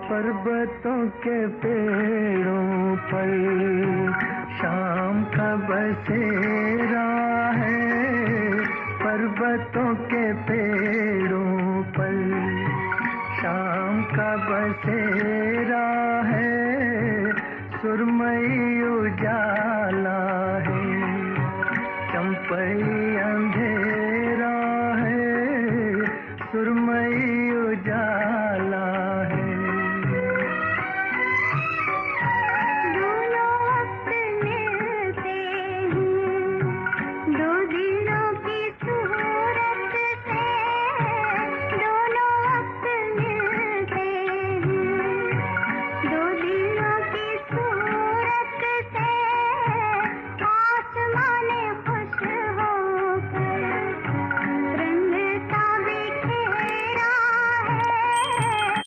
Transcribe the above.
पर्वतों के पेड़ों पर शाम का बसेरा है। पर्वतों के पेड़ों पर शाम का बसेरा है। सुरमई उजाला है, चंपई अंधेरा